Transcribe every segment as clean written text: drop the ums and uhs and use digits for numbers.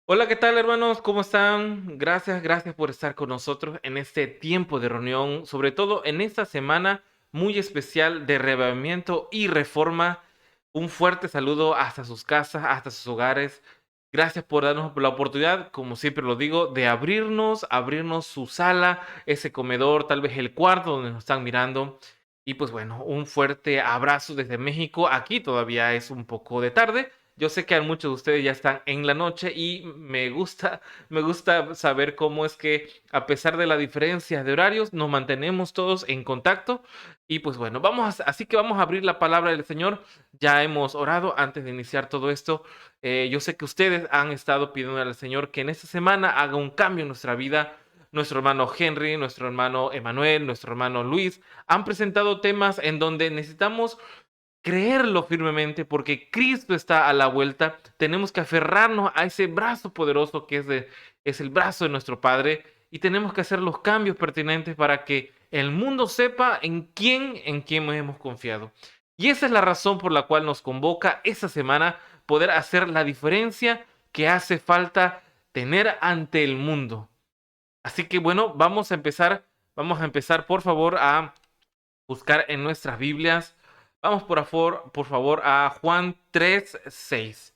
Hola, ¿qué tal, hermanos? ¿Cómo están? Gracias por estar con nosotros en este tiempo de reunión, sobre todo en esta semana muy especial de reavivamiento y reforma. Un fuerte saludo hasta sus casas, hasta sus hogares. Gracias por darnos la oportunidad, como siempre lo digo, de abrirnos su sala, ese comedor, tal vez el cuarto donde nos están mirando. Y pues bueno, un fuerte abrazo desde México. Aquí todavía es un poco de tarde. Yo sé que a muchos de ustedes ya están en la noche y me gusta saber cómo es que, a pesar de la diferencia de horarios, nos mantenemos todos en contacto. Y pues bueno, así que vamos a abrir la palabra del Señor. Ya hemos orado antes de iniciar todo esto. Yo sé que ustedes han estado pidiendo al Señor que en esta semana haga un cambio en nuestra vida. Nuestro hermano Henry, nuestro hermano Emanuel, nuestro hermano Luis han presentado temas en donde necesitamos creerlo firmemente porque Cristo está a la vuelta. Tenemos que aferrarnos a ese brazo poderoso es el brazo de nuestro Padre, y tenemos que hacer los cambios pertinentes para que el mundo sepa en quién hemos confiado. Y esa es la razón por la cual nos convoca esta semana, poder hacer la diferencia que hace falta tener ante el mundo. Así que bueno, vamos a empezar por favor a buscar en nuestras Biblias. Vamos por favor a Juan 3:6.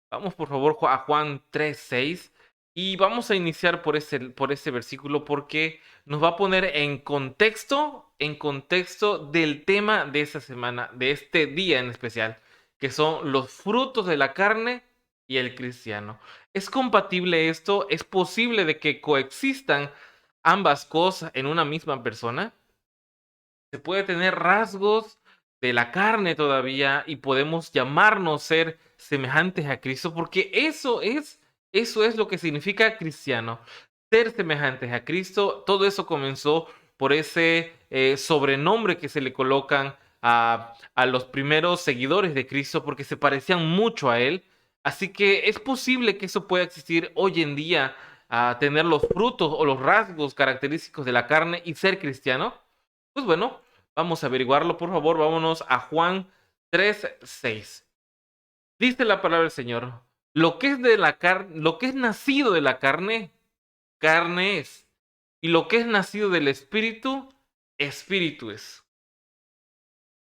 Vamos por favor a Juan 3:6 y vamos a iniciar por ese versículo porque nos va a poner en contexto del tema de esta semana, de este día en especial, que son los frutos de la carne y el cristiano. ¿Es compatible esto? ¿Es posible de que coexistan ambas cosas en una misma persona? Se puede tener rasgos de la carne todavía y podemos llamarnos ser semejantes a Cristo, porque eso es lo que significa cristiano, ser semejantes a Cristo. Todo eso comenzó por ese sobrenombre que se le colocan a los primeros seguidores de Cristo, porque se parecían mucho a Él. Así que es posible que eso pueda existir hoy en día, a tener los frutos o los rasgos característicos de la carne y ser cristiano. Pues bueno, vamos a averiguarlo, por favor. Vámonos a Juan 3:6. Dice la palabra del Señor: lo que es de la carne, lo que es nacido de la carne, carne es. Y lo que es nacido del espíritu, espíritu es.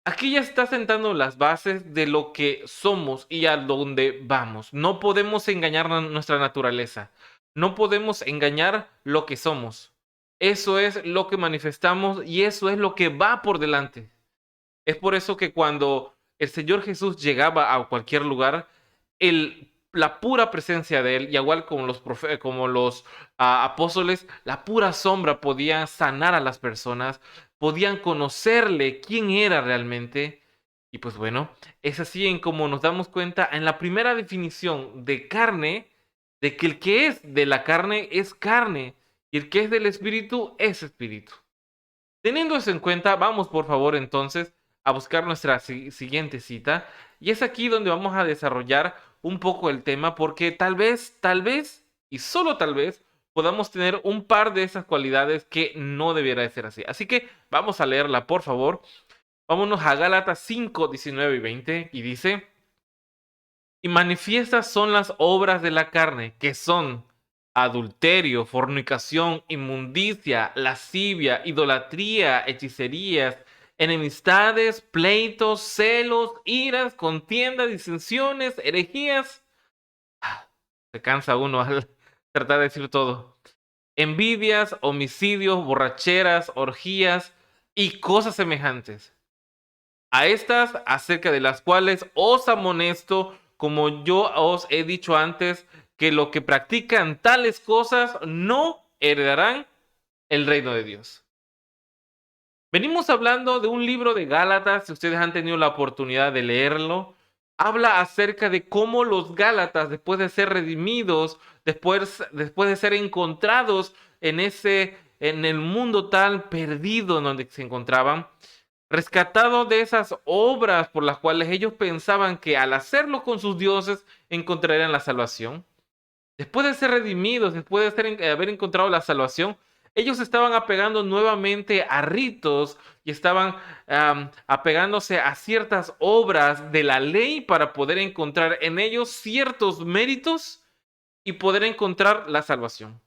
Aquí ya está sentando las bases de lo que somos y a dónde vamos. No podemos engañar nuestra naturaleza. No podemos engañar lo que somos. Eso es lo que manifestamos y eso es lo que va por delante. Es por eso que cuando el Señor Jesús llegaba a cualquier lugar, la pura presencia de Él, y igual como los apóstoles, la pura sombra podía sanar a las personas, podían conocerle quién era realmente. Y pues bueno, es así en como nos damos cuenta en la primera definición de carne, de que el que es de la carne es carne, y el que es del espíritu es espíritu. Teniendo eso en cuenta, vamos por favor entonces a buscar nuestra siguiente cita. Y es aquí donde vamos a desarrollar un poco el tema, porque tal vez, y solo tal vez, podamos tener un par de esas cualidades que no debiera de ser así. Así que vamos a leerla, por favor. Vámonos a Gálatas 5:19 y 20, y dice: y manifiestas son las obras de la carne, que son adulterio, fornicación, inmundicia, lascivia, idolatría, hechicerías, enemistades, pleitos, celos, iras, contiendas, disensiones, herejías. Se cansa uno al tratar de decir todo. Envidias, homicidios, borracheras, orgías y cosas semejantes a estas, acerca de las cuales os amonesto, como yo os he dicho antes, que lo que practican tales cosas no heredarán el reino de Dios. Venimos hablando de un libro de Gálatas, si ustedes han tenido la oportunidad de leerlo. Habla acerca de cómo los Gálatas, después de ser redimidos, después de ser encontrados en el mundo tan perdido en donde se encontraban, rescatados de esas obras por las cuales ellos pensaban que al hacerlo con sus dioses encontrarían la salvación. Después de ser redimidos, después de haber encontrado la salvación, ellos estaban apegando nuevamente a ritos y estaban apegándose a ciertas obras de la ley para poder encontrar en ellos ciertos méritos y poder encontrar la salvación.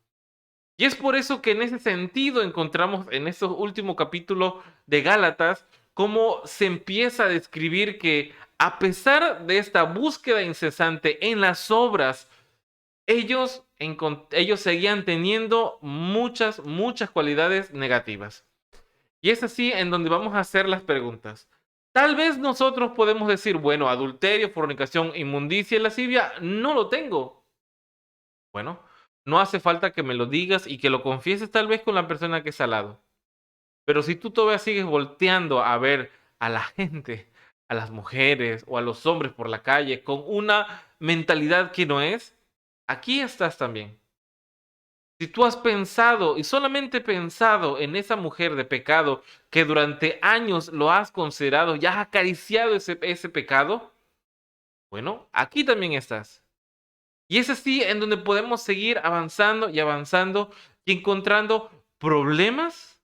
Y es por eso que en ese sentido encontramos en este último capítulo de Gálatas cómo se empieza a describir que a pesar de esta búsqueda incesante en las obras, ellos seguían teniendo muchas cualidades negativas. Y es así en donde vamos a hacer las preguntas. Tal vez nosotros podemos decir, bueno, adulterio, fornicación, inmundicia y lascivia, no lo tengo. Bueno, no hace falta que me lo digas y que lo confieses tal vez con la persona que está al lado. Pero si tú todavía sigues volteando a ver a la gente, a las mujeres o a los hombres por la calle con una mentalidad que no es, aquí estás también. Si tú has pensado y solamente pensado en esa mujer de pecado que durante años lo has considerado, ya has acariciado ese pecado, bueno, aquí también estás. Y es así en donde podemos seguir avanzando y avanzando y encontrando problemas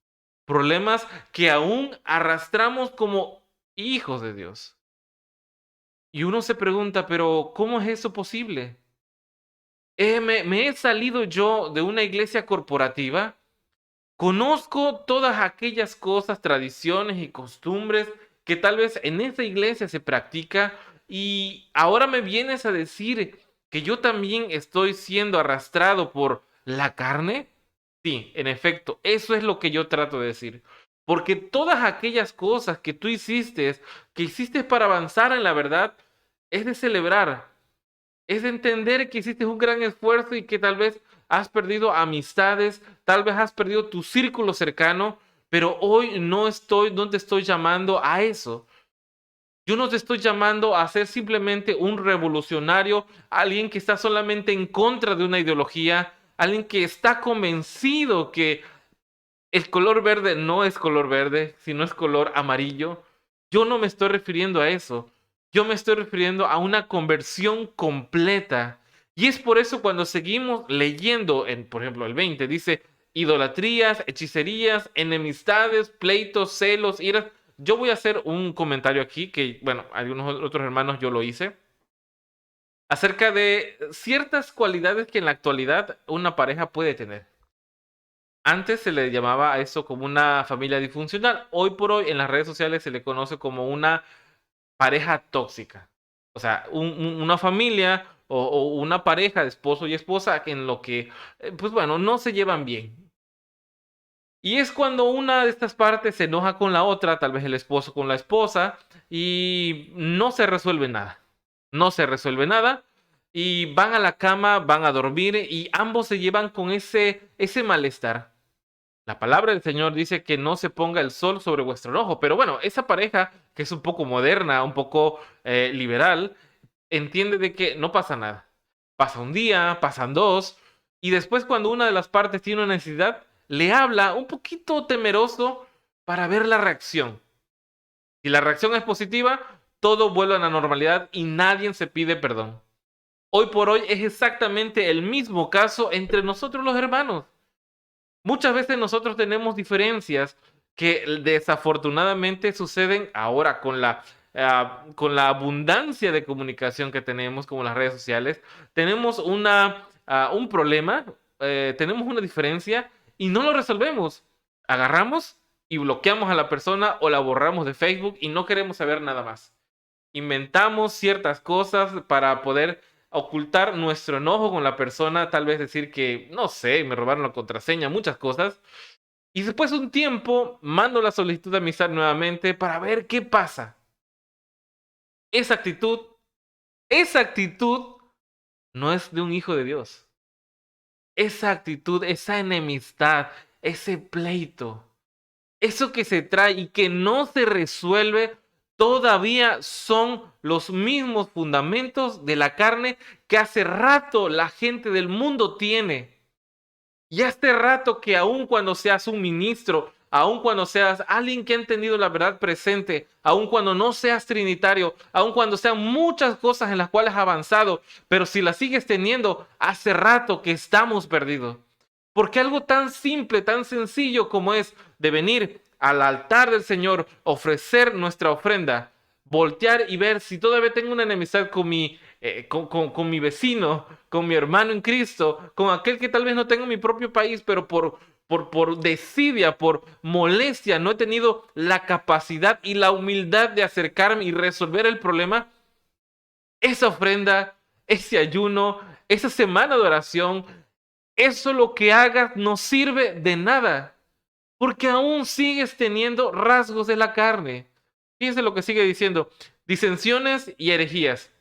que aún arrastramos como hijos de Dios. Y uno se pregunta, pero ¿cómo es eso posible? ¿Me he salido yo de una iglesia corporativa? Conozco todas aquellas cosas, tradiciones y costumbres que tal vez en esa iglesia se practica y ahora me vienes a decir que yo también estoy siendo arrastrado por la carne. Sí, en efecto, eso es lo que yo trato de decir. Porque todas aquellas cosas que hiciste para avanzar en la verdad, es de celebrar, es de entender que hiciste un gran esfuerzo y que tal vez has perdido amistades, tal vez has perdido tu círculo cercano, pero hoy no te estoy llamando a eso. Yo no te estoy llamando a ser simplemente un revolucionario, alguien que está solamente en contra de una ideología, alguien que está convencido que el color verde no es color verde, sino es color amarillo. Yo no me estoy refiriendo a eso. Yo me estoy refiriendo a una conversión completa. Y es por eso cuando seguimos leyendo, por ejemplo, el 20, dice idolatrías, hechicerías, enemistades, pleitos, celos, iras. Yo voy a hacer un comentario aquí, que, bueno, algunos otros hermanos yo lo hice, acerca de ciertas cualidades que en la actualidad una pareja puede tener. Antes se le llamaba a eso como una familia disfuncional. Hoy por hoy en las redes sociales se le conoce como una pareja tóxica. O sea, una familia o una pareja de esposo y esposa en lo que, pues bueno, no se llevan bien. Y es cuando una de estas partes se enoja con la otra, tal vez el esposo con la esposa, y no se resuelve nada. No se resuelve nada. Y van a la cama, van a dormir y ambos se llevan con ese malestar. La palabra del Señor dice que no se ponga el sol sobre vuestro enojo. Pero bueno, esa pareja que es un poco moderna, un poco liberal, entiende de que no pasa nada. Pasa un día, pasan dos, y después cuando una de las partes tiene una necesidad, le habla un poquito temeroso para ver la reacción. Si la reacción es positiva, todo vuelve a la normalidad y nadie se pide perdón. Hoy por hoy es exactamente el mismo caso entre nosotros los hermanos. Muchas veces nosotros tenemos diferencias que desafortunadamente suceden ahora con la abundancia de comunicación que tenemos, como las redes sociales. Tenemos un problema, tenemos una diferencia y no lo resolvemos. Agarramos y bloqueamos a la persona o la borramos de Facebook y no queremos saber nada más. Inventamos ciertas cosas para poder ocultar nuestro enojo con la persona, tal vez decir que, no sé, me robaron la contraseña, muchas cosas. Y después de un tiempo, mando la solicitud de amistad nuevamente para ver qué pasa. Esa actitud, esa actitud no es de un hijo de Dios. Esa actitud, esa enemistad, ese pleito, eso que se trae y que no se resuelve, todavía son los mismos fundamentos de la carne que hace rato la gente del mundo tiene. Y hace rato que aun cuando seas un ministro, aun cuando seas alguien que ha entendido la verdad presente, aun cuando no seas trinitario, aun cuando sean muchas cosas en las cuales has avanzado, pero si las sigues teniendo, hace rato que estamos perdidos. Porque algo tan simple, tan sencillo como es de venir al altar del Señor, ofrecer nuestra ofrenda, voltear y ver si todavía tengo una enemistad con mi con mi vecino, con mi hermano en Cristo, con aquel que tal vez no tengo en mi propio país, pero por desidia, por molestia, no he tenido la capacidad y la humildad de acercarme y resolver el problema, esa ofrenda, ese ayuno, esa semana de oración, eso lo que hagas no sirve de nada, porque aún sigues teniendo rasgos de la carne. Fíjense lo que sigue diciendo: disensiones y herejías.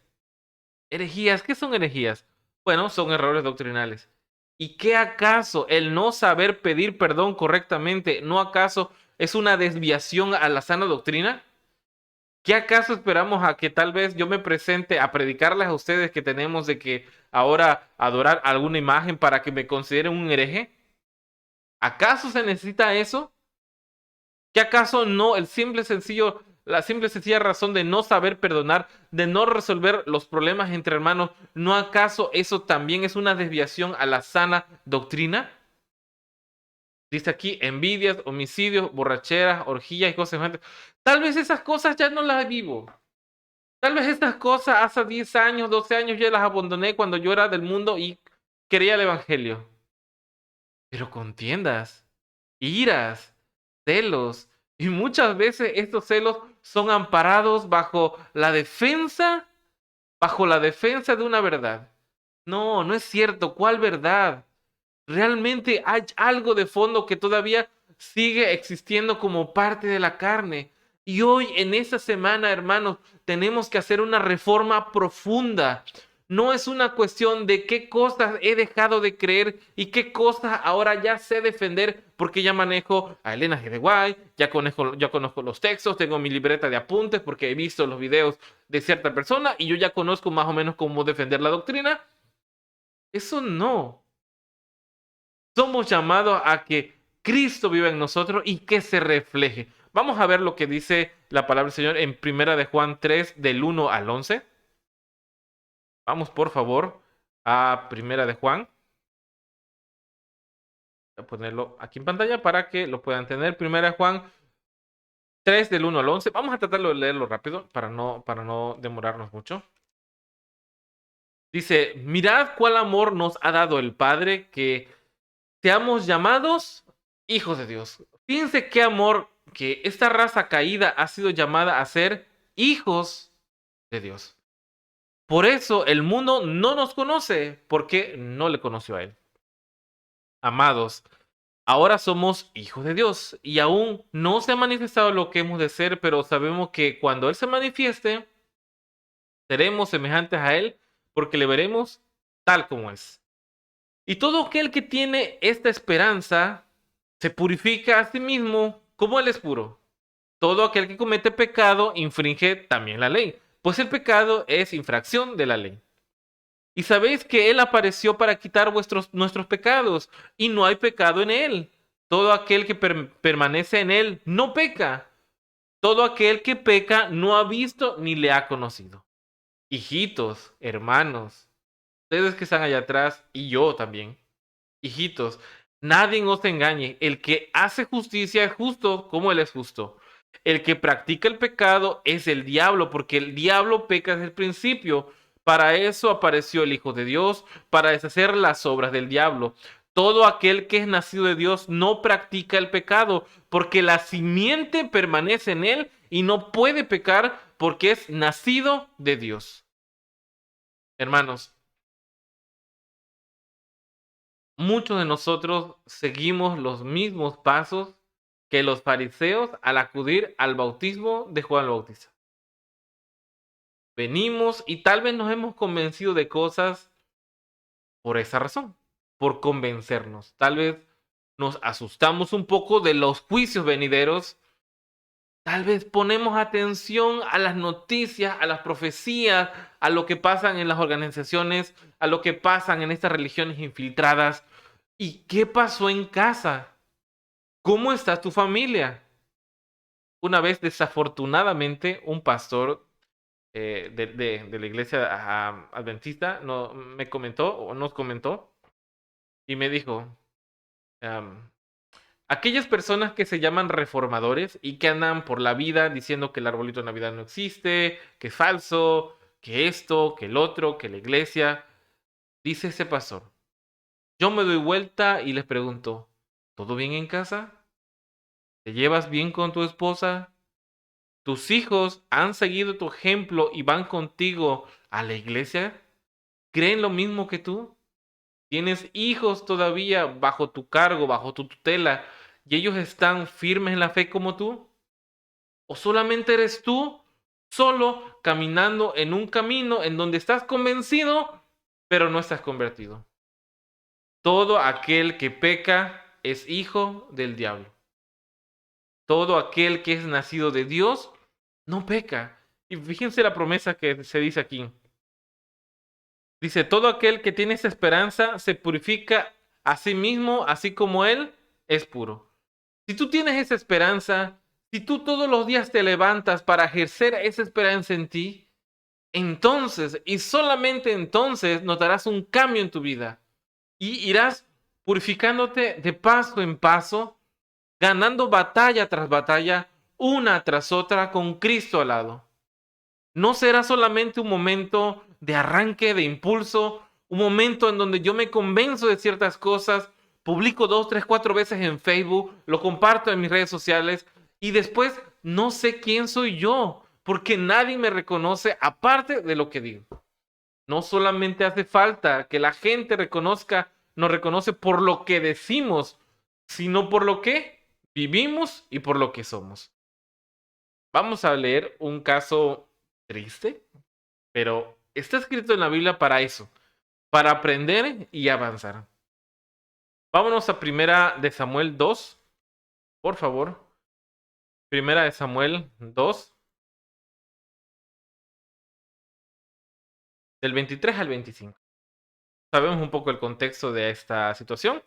Herejías, ¿qué son herejías? Bueno, son errores doctrinales. ¿Y qué acaso el no saber pedir perdón correctamente, no acaso es una desviación a la sana doctrina? ¿Qué acaso esperamos a que tal vez yo me presente a predicarles a ustedes que tenemos de que ahora adorar alguna imagen para que me consideren un hereje? ¿Acaso se necesita eso? ¿Qué acaso no la simple y sencilla razón de no saber perdonar, de no resolver los problemas entre hermanos, no acaso eso también es una desviación a la sana doctrina? Dice aquí envidias, homicidios, borracheras, orgías y cosas semejantes. Tal vez esas cosas ya no las vivo. Tal vez estas cosas hace 10 años, 12 años ya las abandoné cuando yo era del mundo y quería el evangelio. Pero contiendas, iras, celos, y muchas veces estos celos son amparados bajo la defensa de una verdad. No, no es cierto. ¿Cuál verdad? Realmente hay algo de fondo que todavía sigue existiendo como parte de la carne. Y hoy, en esta semana, hermanos, tenemos que hacer una reforma profunda. No es una cuestión de qué cosas he dejado de creer y qué cosas ahora ya sé defender porque ya manejo a Elena G. de Guay, ya conozco los textos, tengo mi libreta de apuntes porque he visto los videos de cierta persona y yo ya conozco más o menos cómo defender la doctrina. Eso no. Somos llamados a que Cristo viva en nosotros y que se refleje. Vamos a ver lo que dice la palabra del Señor en Primera de Juan 3, del 1 al 11. Vamos, por favor, a Primera de Juan. Voy a ponerlo aquí en pantalla para que lo puedan tener. Primera de Juan 3, del 1 al 11. Vamos a tratarlo de leerlo rápido para no demorarnos mucho. Dice: mirad cuál amor nos ha dado el Padre, que seamos llamados hijos de Dios. Fíjense qué amor, que esta raza caída ha sido llamada a ser hijos de Dios. Por eso el mundo no nos conoce, porque no le conoció a Él. Amados, ahora somos hijos de Dios y aún no se ha manifestado lo que hemos de ser, pero sabemos que cuando Él se manifieste, seremos semejantes a Él, porque le veremos tal como es. Y todo aquel que tiene esta esperanza se purifica a sí mismo como Él es puro. Todo aquel que comete pecado infringe también la ley, pues el pecado es infracción de la ley. Y sabéis que Él apareció para quitar nuestros pecados, y no hay pecado en Él. Todo aquel que permanece en Él no peca. Todo aquel que peca no ha visto ni le ha conocido. Hijitos, hermanos, ustedes que están allá atrás y yo también. Hijitos, nadie os engañe. El que hace justicia es justo como Él es justo. El que practica el pecado es el diablo, porque el diablo peca desde el principio. Para eso apareció el Hijo de Dios, para deshacer las obras del diablo. Todo aquel que es nacido de Dios no practica el pecado, porque la simiente permanece en él y no puede pecar porque es nacido de Dios. Hermanos, muchos de nosotros seguimos los mismos pasos que los fariseos al acudir al bautismo de Juan el Bautista. Venimos y tal vez nos hemos convencido de cosas por esa razón, por convencernos. Tal vez nos asustamos un poco de los juicios venideros. Tal vez ponemos atención a las noticias, a las profecías, a lo que pasan en las organizaciones, a lo que pasan en estas religiones infiltradas. ¿Y qué pasó en casa? ¿Cómo está tu familia? Una vez, desafortunadamente, un pastor de la iglesia adventista me comentó o nos comentó y me dijo, aquellas personas que se llaman reformadores y que andan por la vida diciendo que el arbolito de Navidad no existe, que es falso, que esto, que el otro, que la iglesia. Dice ese pastor. Yo me doy vuelta y les pregunto, ¿todo bien en casa? ¿Te llevas bien con tu esposa? ¿Tus hijos han seguido tu ejemplo y van contigo a la iglesia? ¿Creen lo mismo que tú? ¿Tienes hijos todavía bajo tu cargo, bajo tu tutela, y ellos están firmes en la fe como tú? ¿O solamente eres tú solo caminando en un camino en donde estás convencido, pero no estás convertido? Todo aquel que peca es hijo del diablo. Todo aquel que es nacido de Dios no peca. Y fíjense la promesa que se dice aquí. Dice, todo aquel que tiene esa esperanza se purifica a sí mismo, así como Él es puro. Si tú tienes esa esperanza, si tú todos los días te levantas para ejercer esa esperanza en ti, entonces y solamente entonces notarás un cambio en tu vida y irás purificándote de paso en paso, ganando batalla tras batalla, una tras otra con Cristo al lado. No será solamente un momento de arranque, de impulso, un momento en donde yo me convenzo de ciertas cosas, publico 2, 3, 4 veces en Facebook, lo comparto en mis redes sociales y después no sé quién soy yo, porque nadie me reconoce aparte de lo que digo. No solamente hace falta que la gente nos reconoce por lo que decimos, sino por lo que vivimos y por lo que somos. Vamos a leer un caso triste, pero está escrito en la Biblia para eso, para aprender y avanzar. Vámonos a Primera de Samuel 2, por favor. Primera de Samuel 2, del 23 al 25. Sabemos un poco el contexto de esta situación.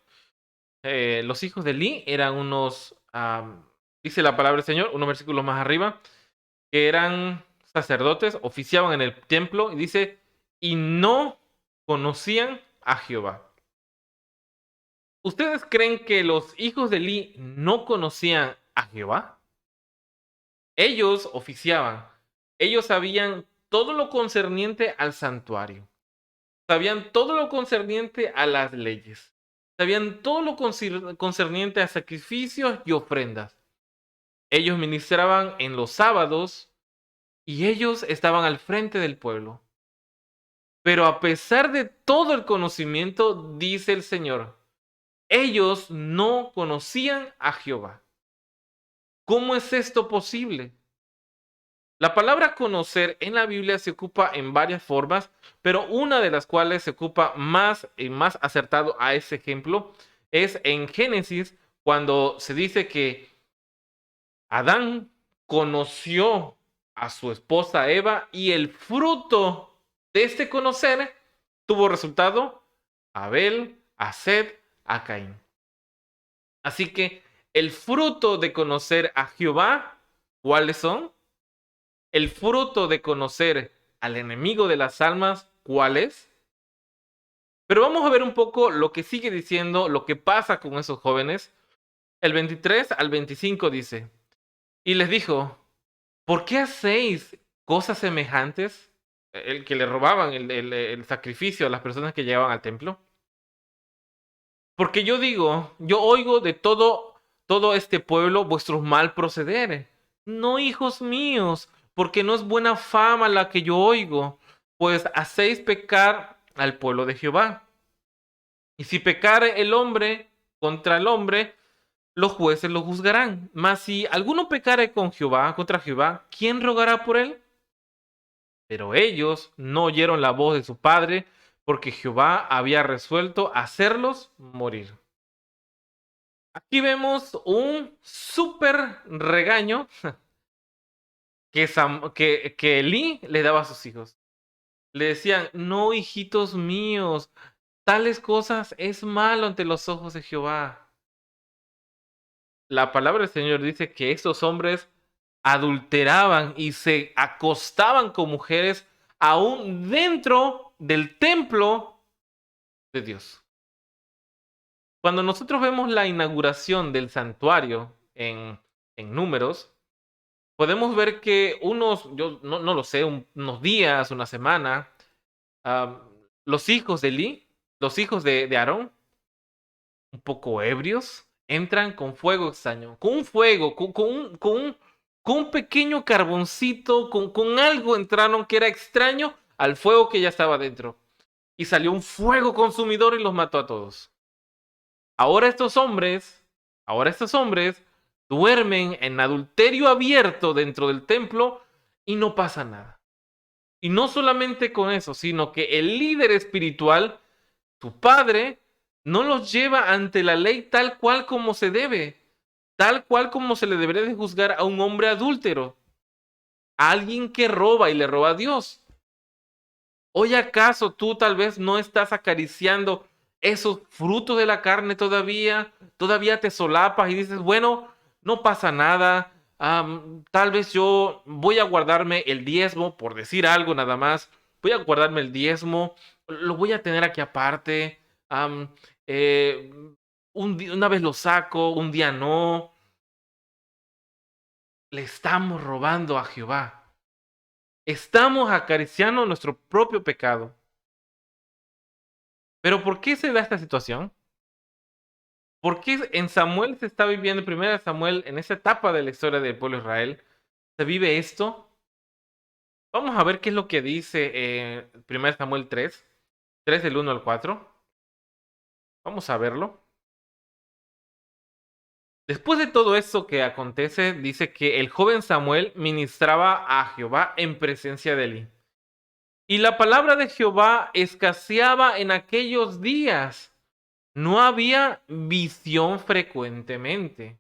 Los hijos de Eli eran unos, dice la palabra del Señor, unos versículos más arriba, que eran sacerdotes, oficiaban en el templo, y dice, y no conocían a Jehová. ¿Ustedes creen que los hijos de Eli no conocían a Jehová? Ellos oficiaban, ellos sabían todo lo concerniente al santuario, sabían todo lo concerniente a las leyes, sabían todo lo concerniente a sacrificios y ofrendas. Ellos ministraban en los sábados y ellos estaban al frente del pueblo. Pero a pesar de todo el conocimiento, dice el Señor, ellos no conocían a Jehová. ¿Cómo es esto posible? La palabra conocer en la Biblia se ocupa en varias formas, pero una de las cuales se ocupa más y más acertado a ese ejemplo es en Génesis, cuando se dice que Adán conoció a su esposa Eva y el fruto de este conocer tuvo resultado a Abel, a Set, a Caín. Así que el fruto de conocer a Jehová, ¿cuáles son? El fruto de conocer al enemigo de las almas, ¿cuál es? Pero vamos a ver un poco lo que sigue diciendo, lo que pasa con esos jóvenes. El 23 al 25 dice, y les dijo, ¿por qué hacéis cosas semejantes? El que le robaban el sacrificio a las personas que llegaban al templo. Porque yo digo, yo oigo de todo este pueblo vuestros mal procederes. No, hijos míos, porque no es buena fama la que yo oigo, pues hacéis pecar al pueblo de Jehová. Y si pecare el hombre contra el hombre, los jueces lo juzgarán. Mas si alguno pecare con Jehová, contra Jehová, ¿quién rogará por él? Pero ellos no oyeron la voz de su padre, porque Jehová había resuelto hacerlos morir. Aquí vemos un súper regaño que Elí le daba a sus hijos. Le decían, no, hijitos míos, tales cosas es malo ante los ojos de Jehová. La palabra del Señor dice que estos hombres adulteraban y se acostaban con mujeres aún dentro del templo de Dios. Cuando nosotros vemos la inauguración del santuario en Números, podemos ver que yo no lo sé, unos días, una semana, los hijos de Eli, los hijos de Aarón, un poco ebrios, entran con fuego extraño, con un fuego, con un pequeño carboncito, con algo entraron que era extraño al fuego que ya estaba dentro. Y salió un fuego consumidor y los mató a todos. Ahora estos hombres, ahora estos hombres duermen en adulterio abierto dentro del templo y no pasa nada. Y no solamente con eso, sino que el líder espiritual, tu padre, no los lleva ante la ley tal cual como se debe, tal cual como se le debería de juzgar a un hombre adúltero, a alguien que roba y le roba a Dios. ¿Hoy acaso tú tal vez no estás acariciando esos frutos de la carne todavía? Todavía te solapas y dices, bueno, no pasa nada. Tal vez yo voy a guardarme el diezmo, por decir algo nada más. Voy a guardarme el diezmo, lo voy a tener aquí aparte. am, eh, una vez lo saco, un día no. Le estamos robando a Jehová. Estamos acariciando nuestro propio pecado. Pero ¿por qué se da esta situación? ¿Por qué en Samuel se está viviendo, en primera Samuel, en esa etapa de la historia del pueblo de Israel, se vive esto? Vamos a ver qué es lo que dice 1 Samuel 3 del 1 al 4. Vamos a verlo. Después de todo esto que acontece, dice que el joven Samuel ministraba a Jehová en presencia de Eli. Y la palabra de Jehová escaseaba en aquellos días. No había visión frecuentemente.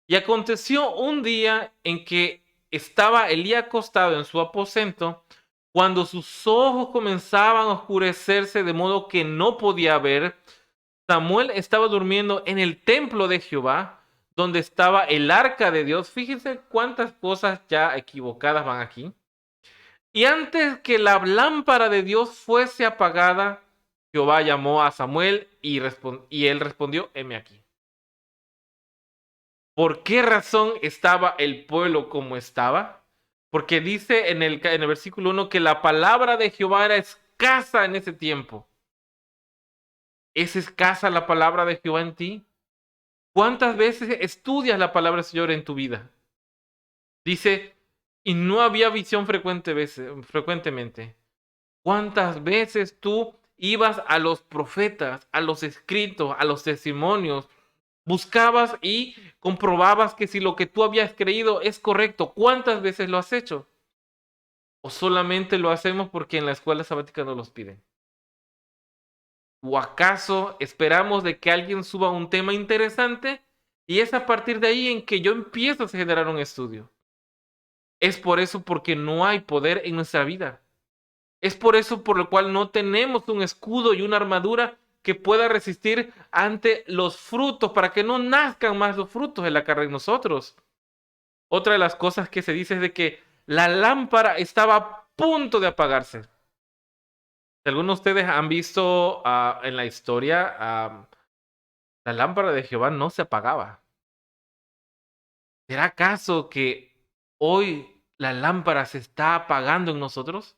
Y aconteció un día en que estaba Elí acostado en su aposento, cuando sus ojos comenzaban a oscurecerse de modo que no podía ver. Samuel estaba durmiendo en el templo de Jehová, donde estaba el arca de Dios. Fíjense cuántas cosas ya equivocadas van aquí. Y antes que la lámpara de Dios fuese apagada, Jehová llamó a Samuel y él respondió, heme aquí. ¿Por qué razón estaba el pueblo como estaba? Porque dice en el versículo 1 que la palabra de Jehová era escasa en ese tiempo. ¿Es escasa la palabra de Jehová en ti? ¿Cuántas veces estudias la palabra del Señor en tu vida? Dice, y no había visión frecuentemente. ¿Cuántas veces tú ibas a los profetas, a los escritos, a los testimonios? Buscabas y comprobabas que si lo que tú habías creído es correcto. ¿Cuántas veces lo has hecho? ¿O solamente lo hacemos porque en la escuela sabática nos los piden? ¿O acaso esperamos de que alguien suba un tema interesante y es a partir de ahí en que yo empiezo a generar un estudio? Es por eso porque no hay poder en nuestra vida. Es por eso por lo cual no tenemos un escudo y una armadura que pueda resistir ante los frutos, para que no nazcan más los frutos de la carne en nosotros. Otra de las cosas que se dice es de que la lámpara estaba a punto de apagarse. Si algunos de ustedes han visto en la historia, la lámpara de Jehová no se apagaba. ¿Será acaso que hoy la lámpara se está apagando en nosotros?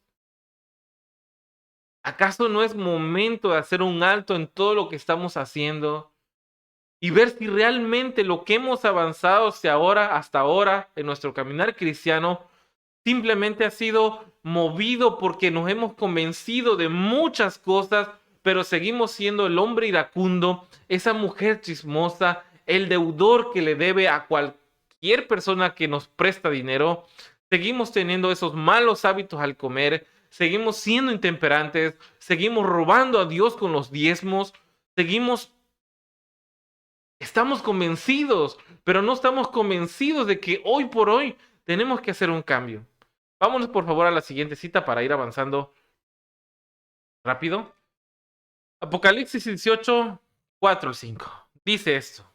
¿Acaso no es momento de hacer un alto en todo lo que estamos haciendo y ver si realmente lo que hemos avanzado hasta ahora en nuestro caminar cristiano simplemente ha sido movido porque nos hemos convencido de muchas cosas, pero seguimos siendo el hombre iracundo, esa mujer chismosa, el deudor que le debe a cualquier persona que nos presta dinero? Seguimos teniendo esos malos hábitos al comer, seguimos siendo intemperantes, seguimos robando a Dios con los diezmos, estamos convencidos, pero no estamos convencidos de que hoy por hoy tenemos que hacer un cambio. Vámonos por favor a la siguiente cita para ir avanzando rápido. Apocalipsis 18, 4 al 5. Dice esto.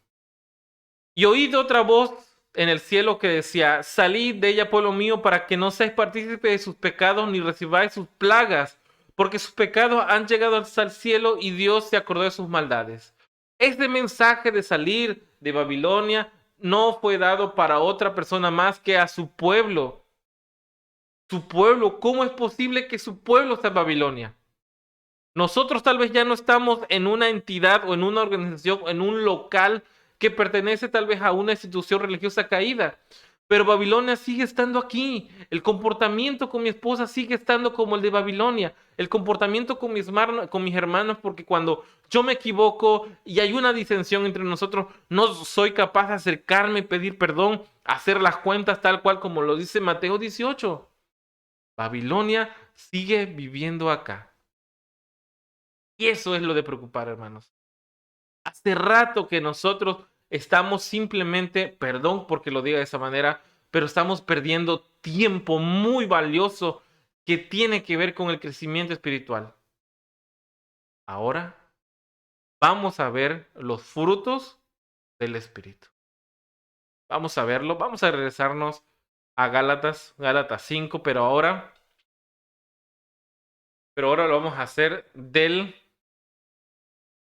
Y oí otra voz en el cielo que decía, salid de ella, pueblo mío, para que no seáis partícipe de sus pecados ni recibáis sus plagas, porque sus pecados han llegado hasta el cielo y Dios se acordó de sus maldades. Este mensaje de salir de Babilonia no fue dado para otra persona más que a su pueblo. Su pueblo, ¿cómo es posible que su pueblo sea Babilonia? Nosotros tal vez ya no estamos en una entidad o en una organización, en un local que pertenece tal vez a una institución religiosa caída, pero Babilonia sigue estando aquí. El comportamiento con mi esposa sigue estando como el de Babilonia. El comportamiento con mis hermanos, porque cuando yo me equivoco y hay una disensión entre nosotros, no soy capaz de acercarme y pedir perdón, hacer las cuentas tal cual como lo dice Mateo 18. Babilonia sigue viviendo acá. Y eso es lo de preocupar, hermanos. Hace rato que nosotros estamos simplemente, perdón porque lo diga de esa manera, pero estamos perdiendo tiempo muy valioso que tiene que ver con el crecimiento espiritual. Ahora vamos a ver los frutos del Espíritu. Vamos a verlo, vamos a regresarnos a Gálatas 5, pero ahora lo vamos a hacer del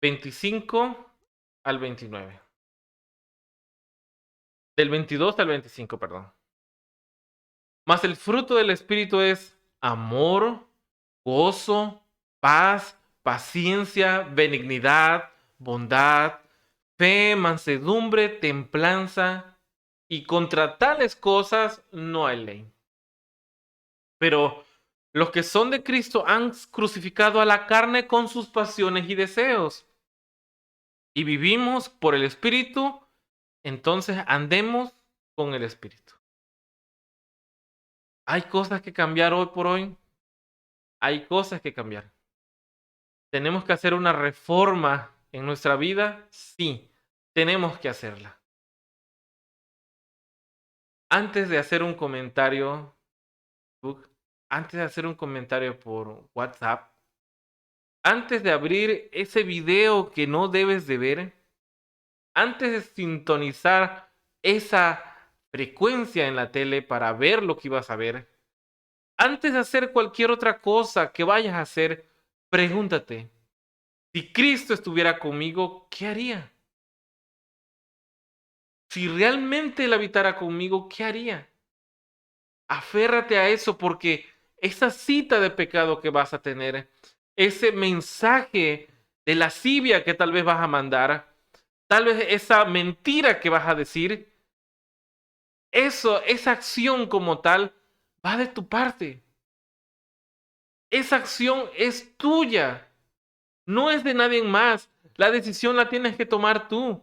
25 al 29. Del 22 al 25, perdón. Mas el fruto del Espíritu es amor, gozo, paz, paciencia, benignidad, bondad, fe, mansedumbre, templanza, y contra tales cosas no hay ley. Pero los que son de Cristo han crucificado a la carne con sus pasiones y deseos. Y vivimos por el Espíritu, entonces andemos con el Espíritu. Hay cosas que cambiar hoy por hoy. Hay cosas que cambiar. ¿Tenemos que hacer una reforma en nuestra vida? Sí, tenemos que hacerla. Antes de hacer un comentario, antes de hacer un comentario por WhatsApp, antes de abrir ese video que no debes de ver, antes de sintonizar esa frecuencia en la tele para ver lo que ibas a ver, antes de hacer cualquier otra cosa que vayas a hacer, pregúntate, si Cristo estuviera conmigo, ¿qué haría? Si realmente Él habitara conmigo, ¿qué haría? Aférrate a eso porque esa cita de pecado que vas a tener, ese mensaje de lascivia que tal vez vas a mandar, tal vez esa mentira que vas a decir, esa acción como tal va de tu parte. Esa acción es tuya, no es de nadie más. La decisión la tienes que tomar tú.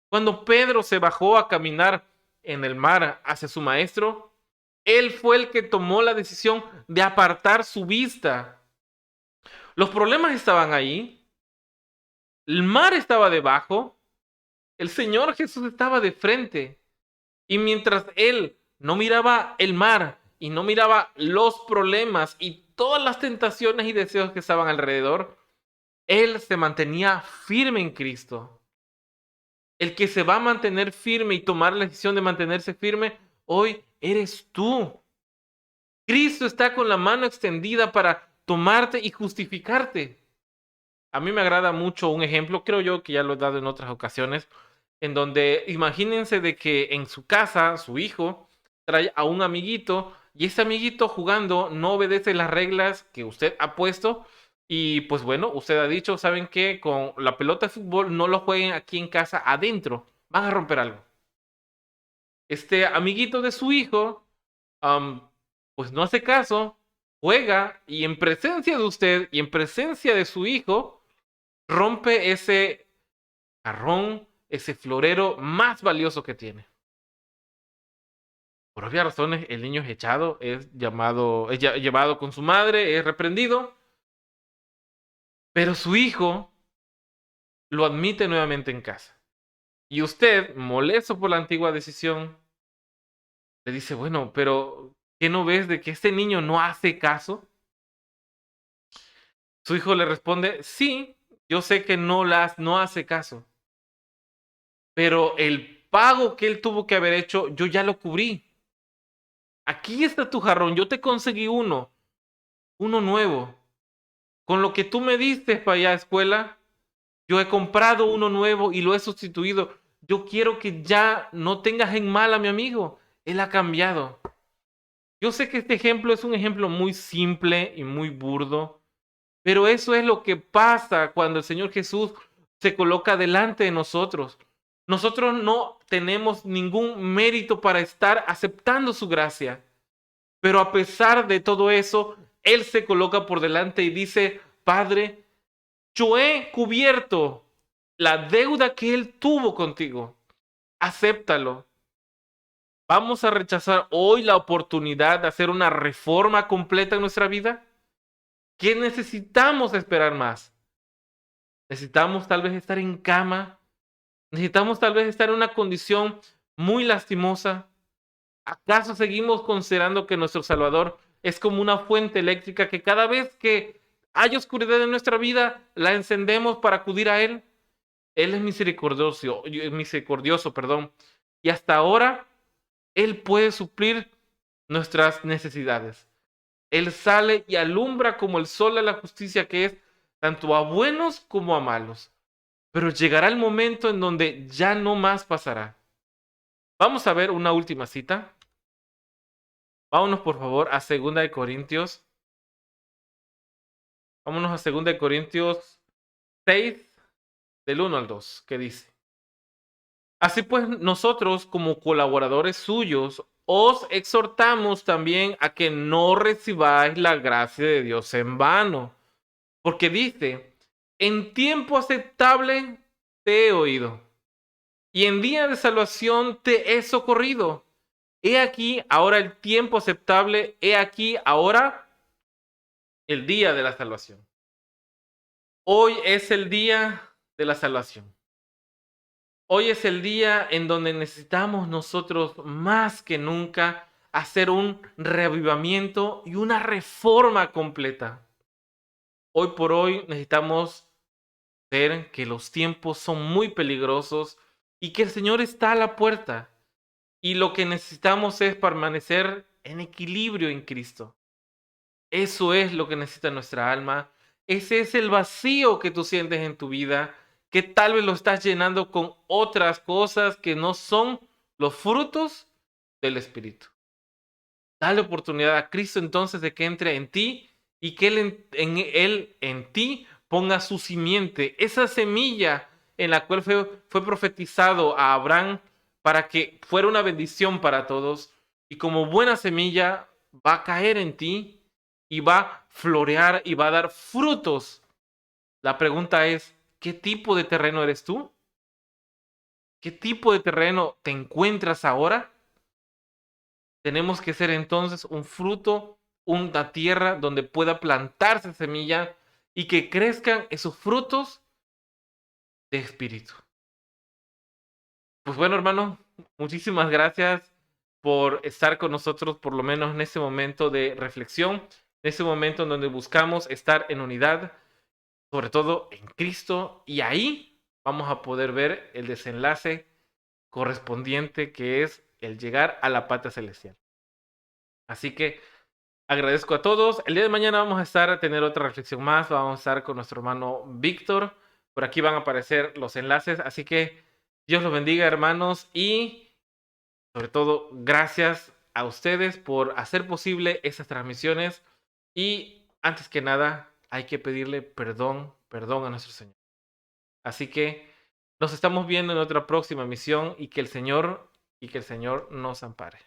Cuando Pedro se bajó a caminar en el mar hacia su maestro, él fue el que tomó la decisión de apartar su vista. Los problemas estaban ahí, el mar estaba debajo, el Señor Jesús estaba de frente. Y mientras él no miraba el mar y no miraba los problemas y todas las tentaciones y deseos que estaban alrededor, él se mantenía firme en Cristo. El que se va a mantener firme y tomar la decisión de mantenerse firme, hoy eres tú. Cristo está con la mano extendida para tomarte y justificarte. A mí me agrada mucho un ejemplo, creo yo que ya lo he dado en otras ocasiones, en donde imagínense de que en su casa su hijo trae a un amiguito y ese amiguito jugando no obedece las reglas que usted ha puesto y pues bueno, usted ha dicho, ¿saben qué? Con la pelota de fútbol no lo jueguen aquí en casa adentro, van a romper algo. Este amiguito de su hijo, pues no hace caso, juega y en presencia de usted y en presencia de su hijo, rompe ese jarrón, ese florero más valioso que tiene. Por obvias razones, el niño es echado, llevado con su madre, es reprendido, pero su hijo lo admite nuevamente en casa. Y usted, molesto por la antigua decisión, le dice, bueno, pero ¿qué no ves de que este niño no hace caso? Su hijo le responde, sí, yo sé que no hace caso, pero el pago que él tuvo que haber hecho, yo ya lo cubrí. Aquí está tu jarrón, yo te conseguí uno nuevo. Con lo que tú me diste para allá a escuela, yo he comprado uno nuevo y lo he sustituido. yo quiero que ya no tengas en mal a mi amigo. Él ha cambiado. Yo sé que este ejemplo es un ejemplo muy simple y muy burdo, pero eso es lo que pasa cuando el Señor Jesús se coloca delante de nosotros. Nosotros no tenemos ningún mérito para estar aceptando su gracia, pero a pesar de todo eso, Él se coloca por delante y dice, Padre, yo he cubierto la deuda que Él tuvo contigo. Acéptalo. ¿Vamos a rechazar hoy la oportunidad de hacer una reforma completa en nuestra vida? ¿Qué necesitamos esperar más? Necesitamos tal vez estar en cama. Necesitamos tal vez estar en una condición muy lastimosa. ¿Acaso seguimos considerando que nuestro Salvador es como una fuente eléctrica que cada vez que hay oscuridad en nuestra vida, la encendemos para acudir a Él? Él es misericordioso, perdón. Y hasta ahora, Él puede suplir nuestras necesidades. Él sale y alumbra como el sol a la justicia que es, tanto a buenos como a malos. Pero llegará el momento en donde ya no más pasará. Vamos a ver una última cita. Vámonos por favor a 2 de Corintios. Vámonos a 2 de Corintios 6, del 1 al 2, que dice: Así pues, nosotros como colaboradores suyos, os exhortamos también a que no recibáis la gracia de Dios en vano. Porque dice, en tiempo aceptable te he oído, y en día de salvación te he socorrido. He aquí ahora el tiempo aceptable, he aquí ahora el día de la salvación. Hoy es el día de la salvación. Hoy es el día en donde necesitamos nosotros más que nunca hacer un reavivamiento y una reforma completa. Hoy por hoy necesitamos ver que los tiempos son muy peligrosos y que el Señor está a la puerta. Y lo que necesitamos es permanecer en equilibrio en Cristo. Eso es lo que necesita nuestra alma. Ese es el vacío que tú sientes en tu vida, que tal vez lo estás llenando con otras cosas que no son los frutos del Espíritu. Dale oportunidad a Cristo entonces de que entre en ti y que Él en ti ponga su simiente, esa semilla en la cual fue profetizado a Abraham para que fuera una bendición para todos. Y como buena semilla va a caer en ti y va a florear y va a dar frutos. La pregunta es, ¿qué tipo de terreno eres tú? ¿Qué tipo de terreno te encuentras ahora? Tenemos que ser entonces un fruto, una tierra donde pueda plantarse semilla y que crezcan esos frutos de espíritu. Pues bueno, hermano, muchísimas gracias por estar con nosotros, por lo menos en ese momento de reflexión, en ese momento en donde buscamos estar en unidad, sobre todo en Cristo, y ahí vamos a poder ver el desenlace correspondiente que es el llegar a la patria celestial. Así que agradezco a todos. El día de mañana vamos a tener otra reflexión más. Vamos a estar con nuestro hermano Víctor. Por aquí van a aparecer los enlaces. Así que Dios los bendiga, hermanos. Y sobre todo, gracias a ustedes por hacer posible estas transmisiones. Y antes que nada, hay que pedirle perdón a nuestro Señor. Así que nos estamos viendo en otra próxima misión y que el Señor nos ampare.